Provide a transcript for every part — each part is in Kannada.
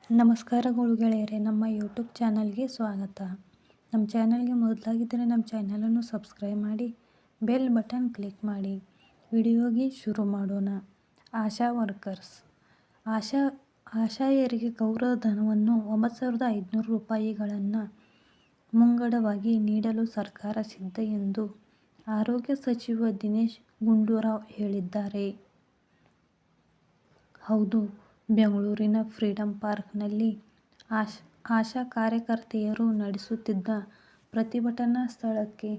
ನಮಸ್ಕಾರಗಳು ಗೆಳೆಯರೆ, ನಮ್ಮ ಯೂಟ್ಯೂಬ್ ಚಾನಲ್ಗೆ ಸ್ವಾಗತ. ನಮ್ಮ ಚಾನಲ್ಗೆ ಮೊದಲಾಗಿದ್ದರೆ ನಮ್ಮ ಚಾನಲನ್ನು ಸಬ್ಸ್ಕ್ರೈಬ್ ಮಾಡಿ, ಬೆಲ್ ಬಟನ್ ಕ್ಲಿಕ್ ಮಾಡಿ. ವಿಡಿಯೋಗೆ ಶುರು ಮಾಡೋಣ. ಆಶಾ ವರ್ಕರ್ಸ್ ಆಶಾಯರಿಗೆ ಗೌರವಧನವನ್ನು 9,500 ರೂಪಾಯಿಗಳನ್ನು ಮುಂಗಡವಾಗಿ ನೀಡಲು ಸರ್ಕಾರ ಸಿದ್ಧ ಎಂದು ಆರೋಗ್ಯ ಸಚಿವ ದಿನೇಶ್ ಗುಂಡೂರಾವ್ ಹೇಳಿದ್ದಾರೆ. ಹೌದು, ಬೆಂಗಳೂರಿನ ಫ್ರೀಡಂ ಪಾರ್ಕ್ನಲ್ಲಿ ಆಶಾ ಕಾರ್ಯಕರ್ತೆಯರು ನಡೆಸುತ್ತಿದ್ದ ಪ್ರತಿಭಟನಾ ಸ್ಥಳಕ್ಕೆ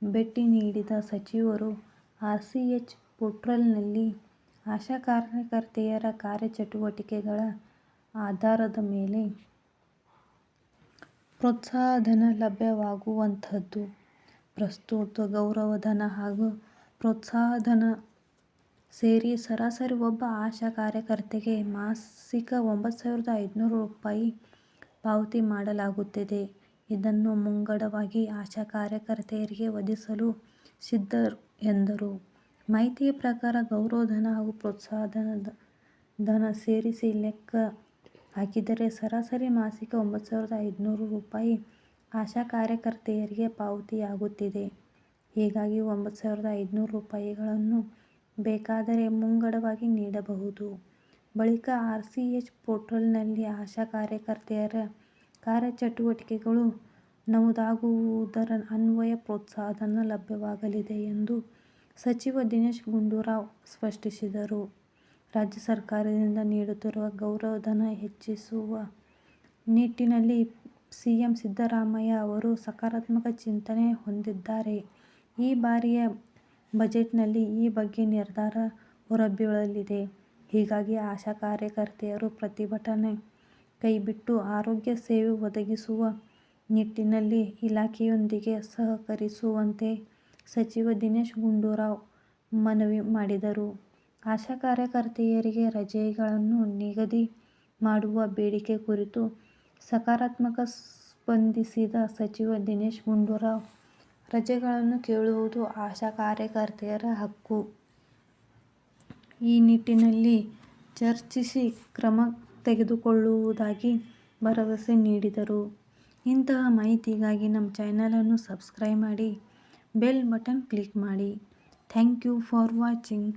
ಭೇಟಿ ನೀಡಿದ ಸಚಿವರು RCH ಪೋರ್ಟಲ್ನಲ್ಲಿ ಆಶಾ ಕಾರ್ಯಕರ್ತೆಯರ ಕಾರ್ಯಚಟುವಟಿಕೆಗಳ ಆಧಾರದ ಮೇಲೆ ಪ್ರೋತ್ಸಾಹಧನ ಲಭ್ಯವಾಗುವಂಥದ್ದು. ಪ್ರಸ್ತುತ ಗೌರವಧನ ಹಾಗೂ ಪ್ರೋತ್ಸಾಹಧನ ಸೇರಿ ಸರಾಸರಿ ಒಬ್ಬ ಆಶಾ ಕಾರ್ಯಕರ್ತೆಗೆ ಮಾಸಿಕ 9,500 ರೂಪಾಯಿ ಪಾವತಿ ಮಾಡಲಾಗುತ್ತಿದೆ. ಇದನ್ನು ಮುಂಗಡವಾಗಿ ಆಶಾ ಕಾರ್ಯಕರ್ತೆಯರಿಗೆ ಒದಗಿಸಲು ಸಿದ್ಧ ಎಂದರು. ಮಾಹಿತಿಯ ಪ್ರಕಾರ ಗೌರವಧನ ಹಾಗೂ ಪ್ರೋತ್ಸಾಹಧನ ಸೇರಿಸಿ ಲೆಕ್ಕ ಹಾಕಿದರೆ ಸರಾಸರಿ ಮಾಸಿಕ 9,500 ರೂಪಾಯಿ ಆಶಾ ಕಾರ್ಯಕರ್ತೆಯರಿಗೆ ಪಾವತಿಯಾಗುತ್ತಿದೆ. ಹೀಗಾಗಿ 9,500 ರೂಪಾಯಿಗಳನ್ನು ಬೇಕಾದರೆ ಮುಂಗಡವಾಗಿ ನೀಡಬಹುದು. ಬಳಿಕ RCH ಪೋರ್ಟಲ್ನಲ್ಲಿ ಆಶಾ ಕಾರ್ಯಕರ್ತೆಯರ ಕಾರ್ಯಚಟುವಟಿಕೆಗಳು ನಮೂದಾಗುವುದರ ಅನ್ವಯ ಪ್ರೋತ್ಸಾಹಧನ ಲಭ್ಯವಾಗಲಿದೆ ಎಂದು ಸಚಿವ ದಿನೇಶ್ ಗುಂಡೂರಾವ್ ಸ್ಪಷ್ಟಪಡಿಸಿದರು. ರಾಜ್ಯ ಸರ್ಕಾರದಿಂದ ನೀಡುತ್ತಿರುವ ಗೌರವಧನ ಹೆಚ್ಚಿಸುವ ನಿಟ್ಟಿನಲ್ಲಿ ಸಿಎಂ ಸಿದ್ದರಾಮಯ್ಯ ಅವರು ಸಕಾರಾತ್ಮಕ ಚಿಂತನೆ ಹೊಂದಿದ್ದಾರೆ. ಈ ಬಾರಿಯ ಬಜೆಟ್ನಲ್ಲಿ ಈ ಬಗ್ಗೆ ನಿರ್ಧಾರ ಹೊರಬೀಳಲಿದೆ. ಹೀಗಾಗಿ ಆಶಾ ಕಾರ್ಯಕರ್ತೆಯರು ಪ್ರತಿಭಟನೆ ಕೈಬಿಟ್ಟು ಆರೋಗ್ಯ ಸೇವೆ ಒದಗಿಸುವ ನಿಟ್ಟಿನಲ್ಲಿ ಇಲಾಖೆಯೊಂದಿಗೆ ಸಹಕರಿಸುವಂತೆ ಸಚಿವ ದಿನೇಶ್ ಗುಂಡೂರಾವ್ ಮನವಿ ಮಾಡಿದರು. ಆಶಾ ಕಾರ್ಯಕರ್ತೆಯರಿಗೆ ರಜೆಗಳನ್ನು ನಿಗದಿ ಮಾಡುವ ಬೇಡಿಕೆ ಕುರಿತು ಸಕಾರಾತ್ಮಕ ಸ್ಪಂದಿಸಿದ ಸಚಿವ ದಿನೇಶ್ ಗುಂಡೂರಾವ್, ರಜೆಗಳನ್ನು ಕೇಳುವುದು ಆಶಾ ಕಾರ್ಯಕರ್ತೆಯರ ಹಕ್ಕು. ಈ ನಿಟ್ಟಿನಲ್ಲಿ ಚರ್ಚಿಸಿ ಕ್ರಮ ತೆಗೆದುಕೊಳ್ಳುವುದಾಗಿ ಭರವಸೆ ನೀಡಿದರು. ಇಂತಹ ಮಾಹಿತಿಗಾಗಿ ನಮ್ಮ ಚಾನಲನ್ನು ಸಬ್ಸ್ಕ್ರೈಬ್ ಮಾಡಿ, ಬೆಲ್ ಬಟನ್ ಕ್ಲಿಕ್ ಮಾಡಿ. Thank you for watching.